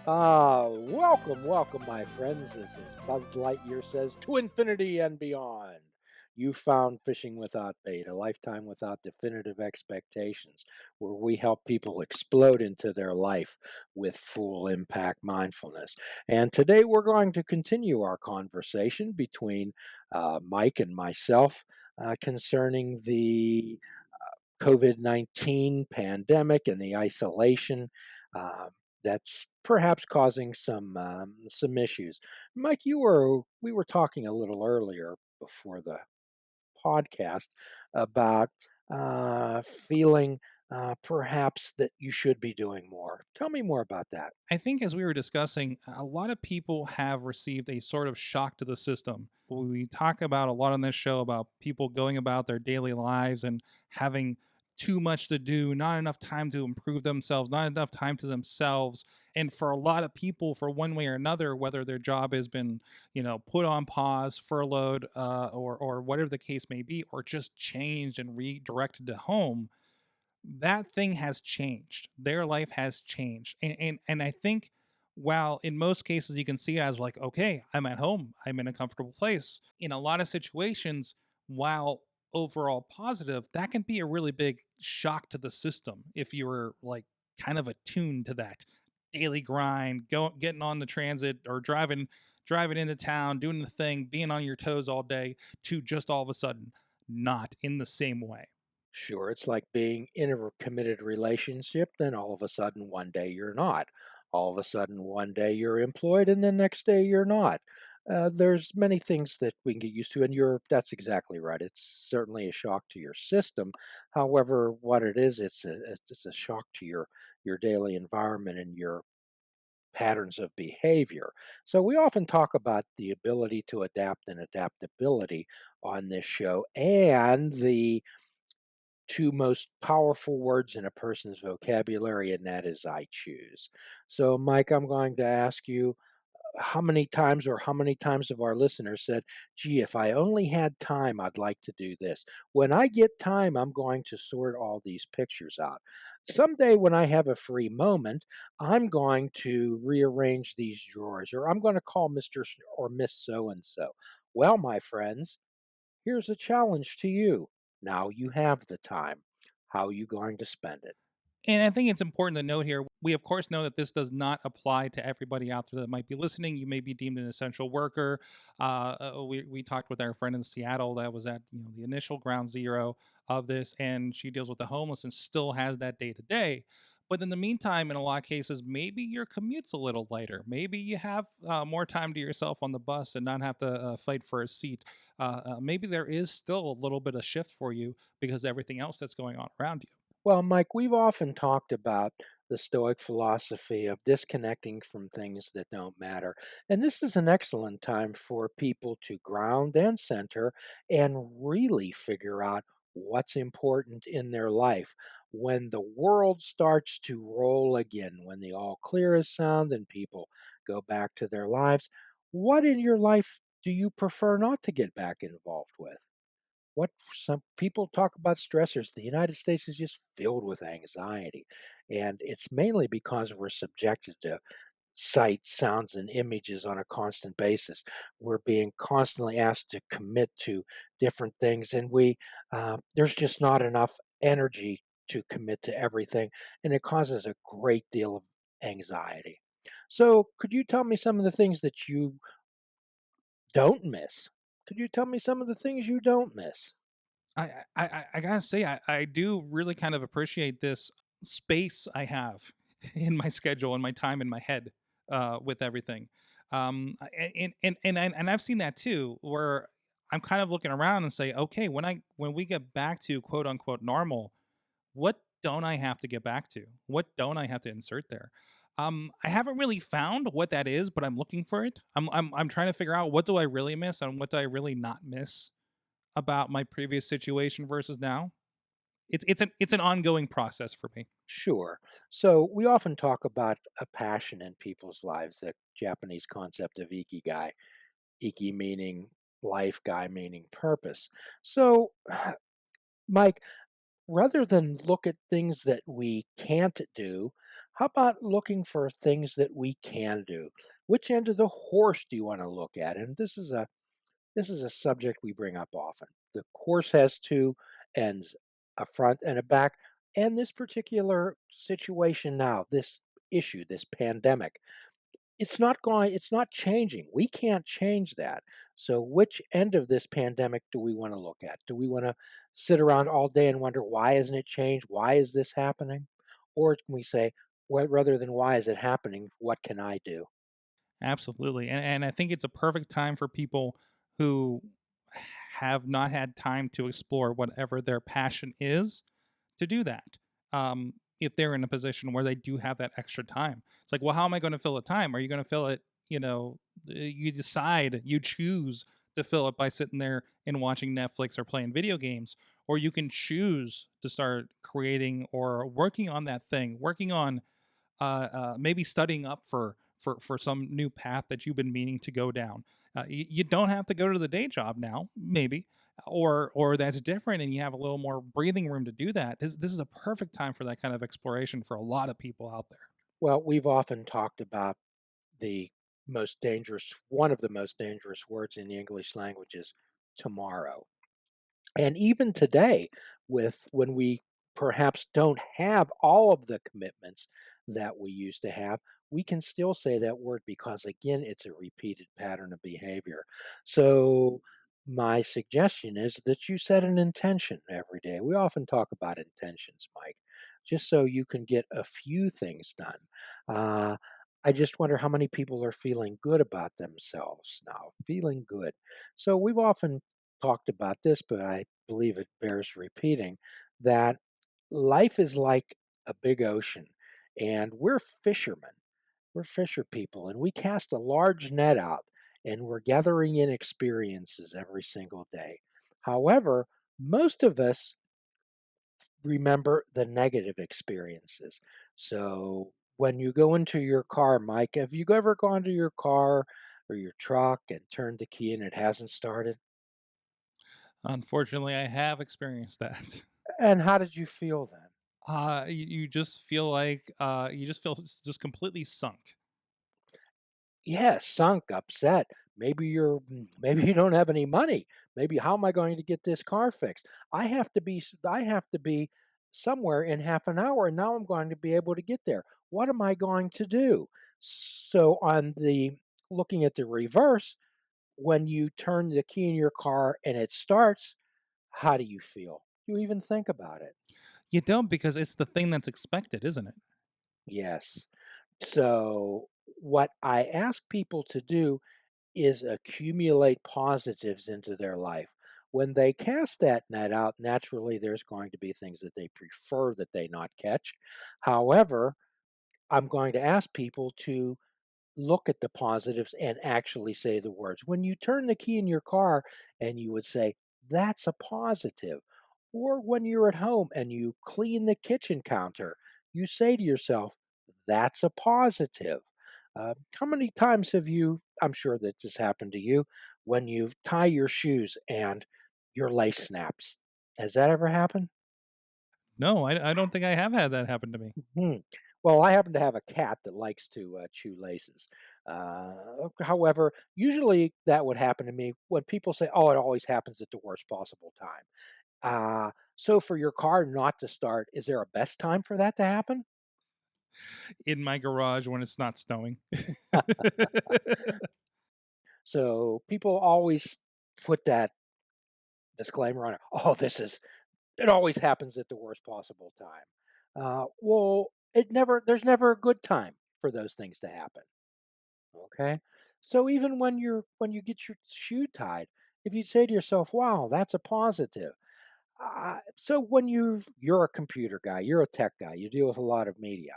Welcome, my friends. This is Buzz Lightyear says to infinity and beyond. You found Fishing Without Bait, a lifetime without definitive expectations, where we help people explode into their life with full impact mindfulness. And today we're going to continue our conversation between Mike and myself concerning the COVID-19 pandemic and the isolation uh, that's perhaps causing some issues. Mike, we were talking a little earlier before the podcast about feeling perhaps that you should be doing more. Tell me more about that. I think as we were discussing, a lot of people have received a sort of shock to the system. We talk about a lot on this show about people going about their daily lives and having too much to do, not enough time to improve themselves, not enough time to themselves. And for a lot of people, for one way or another, whether their job has been, put on pause, furloughed, or whatever the case may be, or just changed and redirected to home, that thing has changed. Their life has changed. And I think while in most cases you can see it as like, okay, I'm at home, I'm in a comfortable place. In a lot of situations, while overall positive, that can be a really big shock to the system if you were like kind of attuned to that daily grind, getting on the transit or driving into town, doing the thing, being on your toes all day, to just all of a sudden not in the same way. Sure, it's like being in a committed relationship, then all of a sudden one day you're not. All of a sudden one day you're employed and the next day you're not. There's many things that we can get used to, and that's exactly right. It's certainly a shock to your system. However, what it is, it's a shock to your daily environment and your patterns of behavior. So we often talk about the ability to adapt and adaptability on this show, and the two most powerful words in a person's vocabulary, and that is I choose. So, Mike, I'm going to ask you how many times have our listeners said, gee, if I only had time, I'd like to do this. When I get time, I'm going to sort all these pictures out. Someday, when I have a free moment, I'm going to rearrange these drawers, or I'm going to call or Miss So and so. Well, my friends, here's a challenge to you. Now you have the time. How are you going to spend it? And I think it's important to note here, we of course know that this does not apply to everybody out there that might be listening. You may be deemed an essential worker. We talked with our friend in Seattle that was at the initial ground zero of this, and she deals with the homeless and still has that day to day. But in the meantime, in a lot of cases, maybe your commute's a little lighter. Maybe you have more time to yourself on the bus and not have to fight for a seat. Maybe there is still a little bit of shift for you because of everything else that's going on around you. Well, Mike, we've often talked about the Stoic philosophy of disconnecting from things that don't matter. And this is an excellent time for people to ground and center and really figure out what's important in their life. When the world starts to roll again, when the all clear is sound and people go back to their lives, what in your life do you prefer not to get back involved with? What some people talk about stressors. The United States is just filled with anxiety. And it's mainly because we're subjected to sights, sounds, and images on a constant basis. We're being constantly asked to commit to different things, and there's just not enough energy to commit to everything, and it causes a great deal of anxiety. So, could you tell me some of the things that you don't miss? Could you tell me some of the things you don't miss? I gotta say I do really kind of appreciate this space I have in my schedule and my time in my head with everything. And I've seen that too, where I'm kind of looking around and say, okay, when we get back to quote unquote normal, what don't I have to get back to? What don't I have to insert there? I haven't really found what that is, but I'm looking for it. I'm trying to figure out what do I really miss and what do I really not miss about my previous situation versus now. It's an ongoing process for me. Sure. So we often talk about a passion in people's lives, the Japanese concept of ikigai. Iki meaning life, gai meaning purpose. So, Mike, rather than look at things that we can't do, How about looking for things that we can do? Which end of the horse do you want to look at? And this is a subject we bring up often. The horse has two ends, a front and a back. And this particular situation now, this issue, this pandemic, it's not changing. We can't change that. So which end of this pandemic do we want to look at? Do we want to sit around all day and wonder why isn't it changed? Why is this happening? Or can we say, well, rather than why is it happening, what can I do? Absolutely. And I think it's a perfect time for people who have not had time to explore whatever their passion is to do that. If they're in a position where they do have that extra time, it's like, well, how am I going to fill the time? Are you going to fill it? You decide, you choose to fill it by sitting there and watching Netflix or playing video games, or you can choose to start creating or working on that thing, working on maybe studying up for some new path that you've been meaning to go down. You don't have to go to the day job now, maybe, or that's different, and you have a little more breathing room to do that. This is a perfect time for that kind of exploration for a lot of people out there. Well, we've often talked about the one of the most dangerous words in the English language is tomorrow. And even today, with when we perhaps don't have all of the commitments that we used to have, we can still say that word because, again, it's a repeated pattern of behavior. So, my suggestion is that you set an intention every day. We often talk about intentions, Mike, just so you can get a few things done. Uh, I just wonder how many people are feeling good about themselves now, feeling good. So, we've often talked about this, but I believe it bears repeating that life is like a big ocean and we're fishermen. We're fisher people and we cast a large net out and we're gathering in experiences every single day. However, most of us remember the negative experiences. So when you go into your car, Mike, have you ever gone to your car or your truck and turned the key and it hasn't started? Unfortunately, I have experienced that. And how did you feel then? You just feel like you just feel just completely sunk. Yeah, sunk, upset. Maybe you don't have any money. Maybe how am I going to get this car fixed? I have to be somewhere in half an hour and now I'm going to be able to get there. What am I going to do? So on the looking at the reverse, when you turn the key in your car and it starts, how do you feel? Do you even think about it? You don't, because it's the thing that's expected, isn't it? Yes. So what I ask people to do is accumulate positives into their life. When they cast that net out, naturally there's going to be things that they prefer that they not catch. However, I'm going to ask people to look at the positives and actually say the words. When you turn the key in your car and you would say, that's a positive. Or when you're at home and you clean the kitchen counter, you say to yourself, that's a positive. How many times have you, I'm sure that this happened to you, when you tie your shoes and your lace snaps? Has that ever happened? No, I don't think I have had that happen to me. Hmm. Well, I happen to have a cat that likes to chew laces. However, usually that would happen to me when people say, "Oh, it always happens at the worst possible time." So, for your car not to start, is there a best time for that to happen? In my garage when it's not snowing. So, people always put that disclaimer on it. Oh, it always happens at the worst possible time. Well, there's never a good time for those things to happen. Okay. So even when you get your shoe tied, if you say to yourself, "Wow, that's a positive." So when you're a computer guy, you're a tech guy, you deal with a lot of media.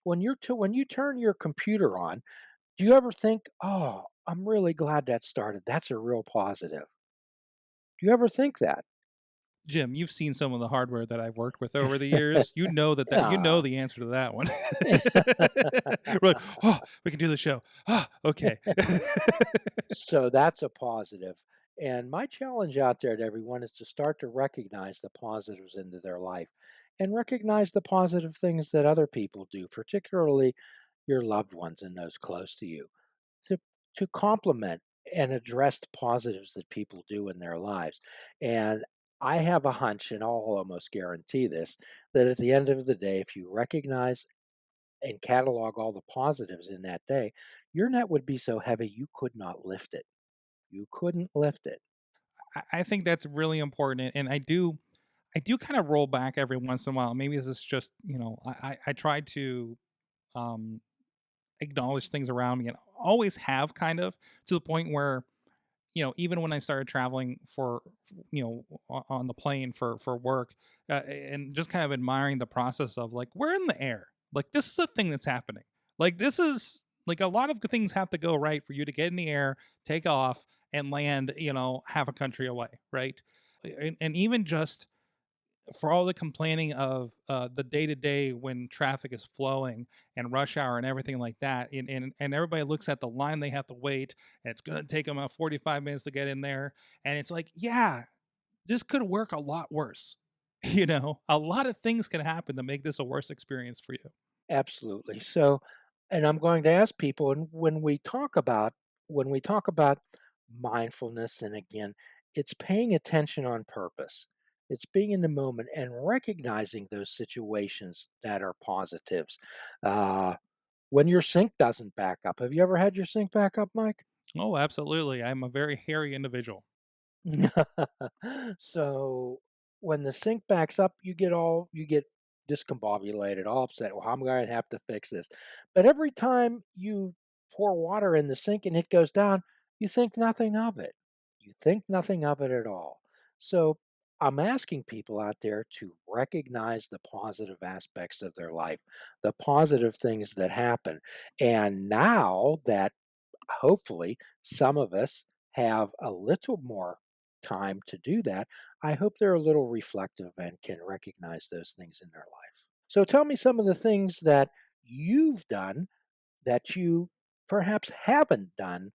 When you turn your computer on, do you ever think, "Oh, I'm really glad that started. That's a real positive." Do you ever think that? Jim, you've seen some of the hardware that I've worked with over the years. You know you know Ah. the answer to that one. We're like, "Oh, we can do the show. Ah, okay." So that's a positive. And my challenge out there to everyone is to start to recognize the positives into their life. and recognize the positive things that other people do, particularly your loved ones and those close to you, to compliment and address the positives that people do in their lives. And I have a hunch, and I'll almost guarantee this, that at the end of the day, if you recognize and catalog all the positives in that day, your net would be so heavy you could not lift it. You couldn't lift it. I think that's really important, and I do kind of roll back every once in a while. Maybe this is just, I try to um, acknowledge things around me, and always have, kind of, to the point where, even when I started traveling on the plane for work, and just kind of admiring the process of, like, we're in the air. Like, this is the thing that's happening. Like, this is like a lot of things have to go right for you to get in the air, take off, and land, half a country away, right? And even just for all the complaining of the day to day when traffic is flowing and rush hour and everything like that, and everybody looks at the line they have to wait, and it's going to take them about 45 minutes to get in there, and it's like, yeah, this could work a lot worse. A lot of things can happen to make this a worse experience for you. Absolutely. So, and I'm going to ask people, and when we talk about mindfulness, and again, it's paying attention on purpose. It's being in the moment and recognizing those situations that are positives. Uh, when your sink doesn't back up, have you ever had your sink back up, Mike? Oh, absolutely. I'm a very hairy individual. So when the sink backs up, you get discombobulated, all upset. Well, I'm going to have to fix this. But every time you pour water in the sink and it goes down, you think nothing of it. You think nothing of it at all. So I'm asking people out there to recognize the positive aspects of their life, the positive things that happen. And now that hopefully some of us have a little more time to do that, I hope they're a little reflective and can recognize those things in their life. So tell me some of the things that you've done that you perhaps haven't done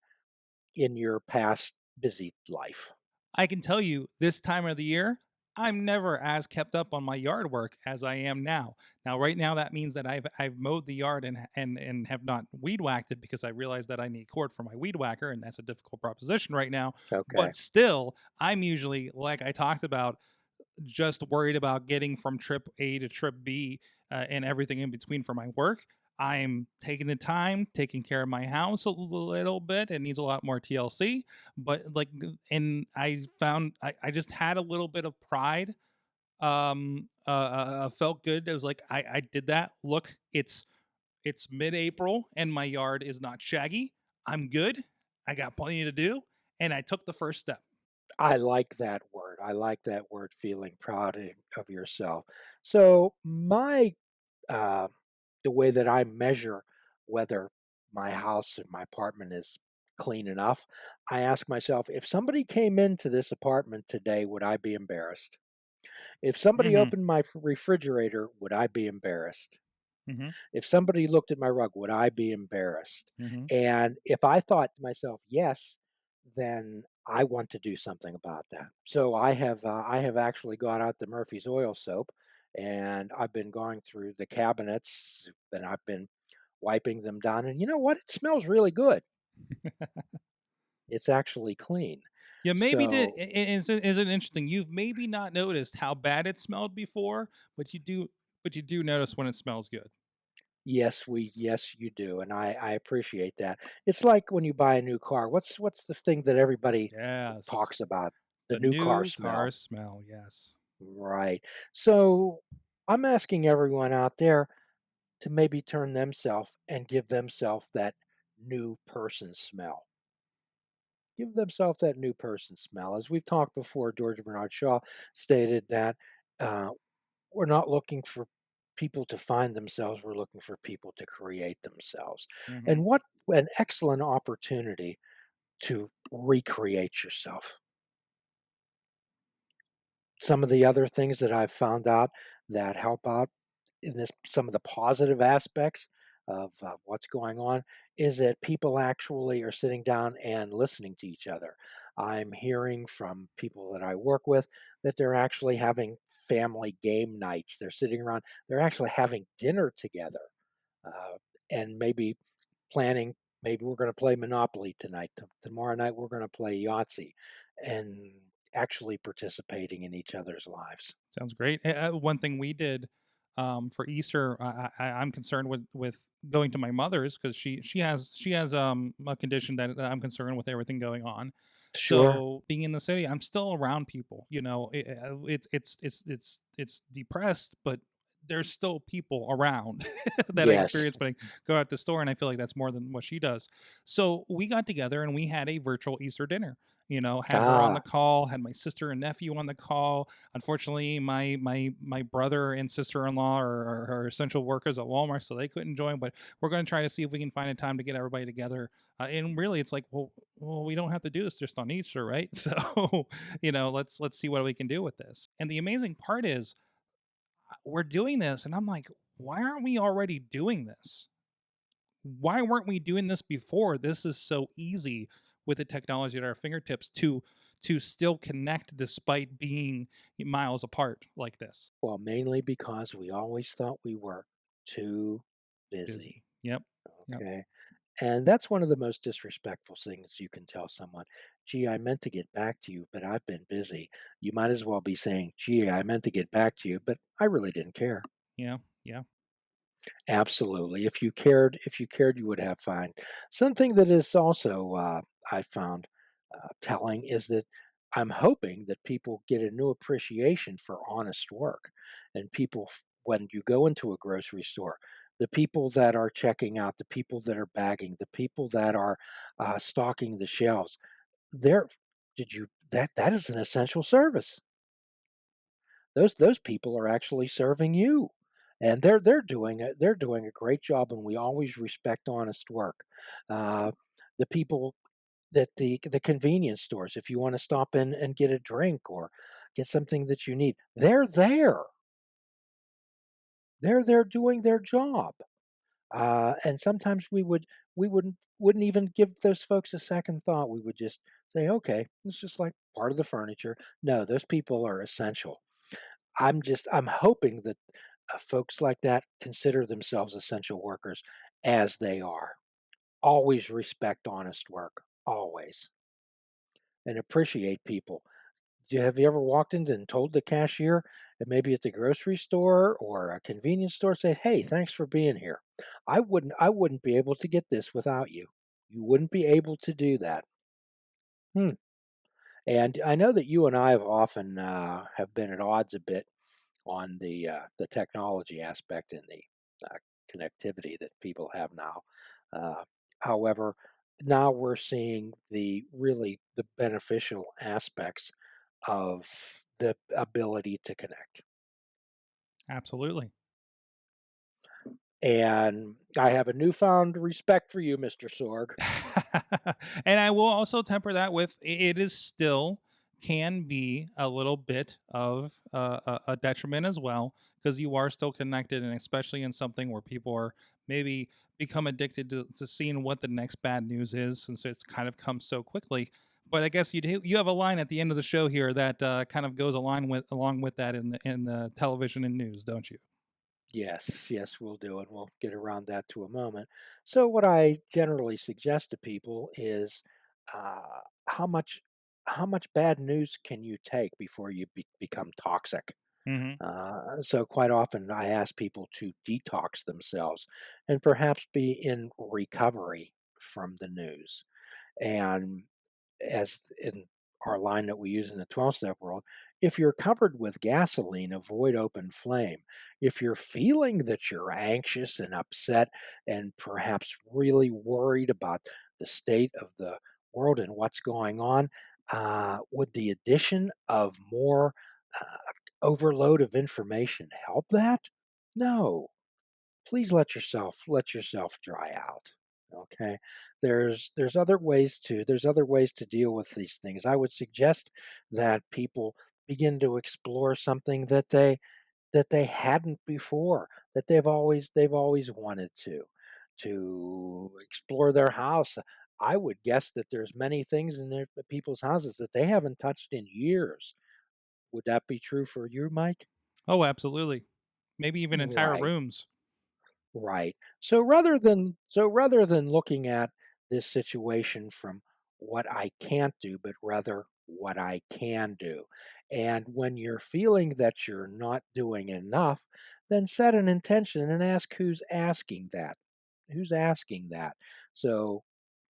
in your past busy life. I can tell you this time of the year, I'm never as kept up on my yard work as I am now. Now, right now, that means that I've mowed the yard and have not weed whacked it, because I realized that I need cord for my weed whacker, and that's a difficult proposition right now. Okay. But still, I'm usually, like I talked about, just worried about getting from trip A to trip B, and everything in between for my work. I'm taking the time, taking care of my house a little bit. It needs a lot more TLC, but, like, and I found I just had a little bit of pride. Felt good. It was like, I did that. Look, it's mid-April and my yard is not shaggy. I'm good. I got plenty to do, and I took the first step. I like that word. I like that word, feeling proud of yourself. So uh, the way that I measure whether my house and my apartment is clean enough, I ask myself, if somebody came into this apartment today, would I be embarrassed? If somebody Hmm. opened my refrigerator, would I be embarrassed? Hmm. If somebody looked at my rug, would I be embarrassed? Hmm. And if I thought to myself, yes, then I want to do something about that. So I have actually got out the Murphy's oil soap, and I've been going through the cabinets, and I've been wiping them down. And you know what? It smells really good. It's actually clean. Yeah, maybe So is it interesting? You've maybe not noticed how bad it smelled before, but you do notice when it smells good. yes, you do, and I appreciate that. It's like when you buy a new car. What's the thing that everybody Yes. talks about? The The new car new smell. car smell, yes. Right. So I'm asking everyone out there to maybe turn themselves and give themselves that new person smell. Give themselves that new person smell. As we've talked before, George Bernard Shaw stated that uh, we're not looking for people to find themselves, we're looking for people to create themselves. Mhm. And what an excellent opportunity to recreate yourself. Some of the other things that I've found out that help out in this, some of the positive aspects of what's going on, is that people actually are sitting down and listening to each other. I'm hearing from people that I work with that they're actually having family game nights. They're sitting around, they're actually having dinner together, uh, and maybe planning, maybe we're going to play Monopoly tonight. Tomorrow night, we're going to play Yahtzee, and actually participating in each other's lives. Sounds great. One thing we did for Easter, I'm concerned with going to my mother's because she has a condition that I'm concerned with everything going on. Sure. So being in the city, I'm still around people. You know, it's depressed, but there's still people around that I Yes. experience when I go out the store, and I feel like that's more than what she does. So we got together and we had a virtual Easter dinner. You know, had her on the Ah, call, had my sister and nephew on the call. Unfortunately, my brother and sister-in-law are essential workers at Walmart, so they couldn't join. But we're going to try to see if we can find a time to get everybody together. And really, it's like, well, we don't have to do this just on Easter, right? So, let's see what we can do with this. And the amazing part is, we're doing this, and I'm like, why aren't we already doing this? Why weren't we doing this before? This is so easy with the technology at our fingertips to still connect despite being miles apart like this. well, mainly because we always thought we were too busy. Busy. Yep. Yep. Okay. And that's one of the most disrespectful things you can tell someone. Gee, I meant to get back to you, but I've been busy. You might as well be saying, gee, I meant to get back to you, but I really didn't care. Yeah. Yeah. Absolutely. If you cared, you would have fine. Something that is also, I found telling is that I'm hoping that people get a new appreciation for honest work, and when you go into a grocery store, the people that are checking out, the people that are bagging, the people that are stocking the shelves, they're did you that is an essential service. Those people are actually serving you, and they're doing a great job, and we always respect honest work. Uh, the people that the convenience stores, if you want to stop in and get a drink or get something that you need, they're there. They're there doing their job. And sometimes we wouldn't even give those folks a second thought. We would just say, okay, it's just like part of the furniture. No, those people are essential. I'm hoping that folks like that consider themselves essential workers as they are. Always respect honest work, always, and appreciate people. Have you ever walked in and told the cashier, maybe at the grocery store or a convenience store, say, "Hey, thanks for being here. I wouldn't be able to get this without you. You wouldn't be able to do that." Hmm. And I know that you and I have often have been at odds a bit on the technology aspect and the uh, connectivity that people have now. Uh, However, now we're seeing the beneficial aspects of the ability to connect. Absolutely. And I have a newfound respect for you, Mr. Sorg. And I will also temper that with, it is still can be a little bit of a detriment as well, because you are still connected, and especially in something where people are maybe become addicted to seeing what the next bad news is, since it's kind of come so quickly. But I guess you have a line at the end of the show here that kind of goes along with that in the television and news, don't you? Yes, yes, we'll do it. We'll get around that to a moment. So, what I generally suggest to people is uh, how much how much bad news can you take before you become toxic? Hmm. So, quite often, I ask people to detox themselves and perhaps be in recovery from the news. And as in our line that we use in the 12-step world, if you're covered with gasoline, avoid open flame. If you're feeling that you're anxious and upset and perhaps really worried about the state of the world and what's going on, would the addition of more uh, overload of information help that? No. Please let yourself dry out. Okay. There's other ways to deal with these things. I would suggest that people begin to explore something that they hadn't before, that they've always wanted to explore their house. I would guess that there's many things in people's houses that they haven't touched in years. Would that be true for you, Mike? Oh, absolutely. Maybe even entire Right. rooms. Right. So rather than looking at this situation from what I can't do, but rather what I can do. And when you're feeling that you're not doing enough, then set an intention and ask who's asking that. Who's asking that? So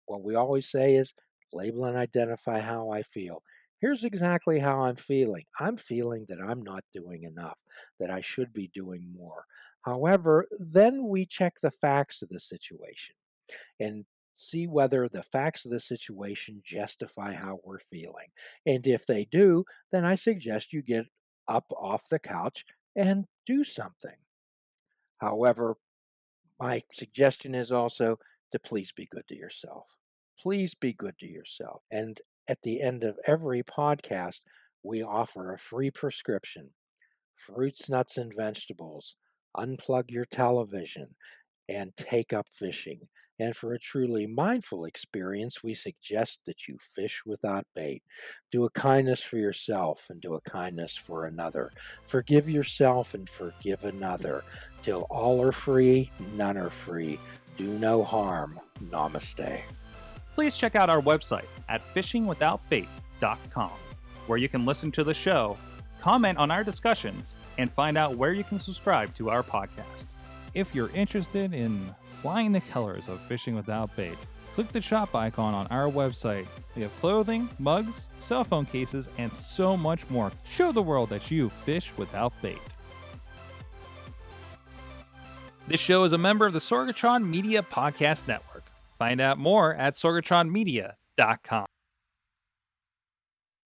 what we always say is label and identify how I feel. Here's exactly how I'm feeling. I'm feeling that I'm not doing enough, that I should be doing more. However, then we check the facts of the situation and see whether the facts of the situation justify how we're feeling. And if they do, then I suggest you get up off the couch and do something. However, my suggestion is also to please be good to yourself. Please be good to yourself. And at the end of every podcast, we offer a free prescription: fruits, nuts, and vegetables. Unplug your television and take up fishing. And for a truly mindful experience, we suggest that you fish without bait. Do a kindness for yourself and do a kindness for another. Forgive yourself and forgive another. Till all are free, none are free. Do no harm. Namaste. Please check out our website at fishingwithoutbait.com, where you can listen to the show, comment on our discussions, and find out where you can subscribe to our podcast. If you're interested in flying the colors of Fishing Without Bait, click the shop icon on our website. We have clothing, mugs, cell phone cases, and so much more. Show the world that you fish without bait. This show is a member of the Sorgatron Media Podcast Network. Find out more at sorgatronmedia.com.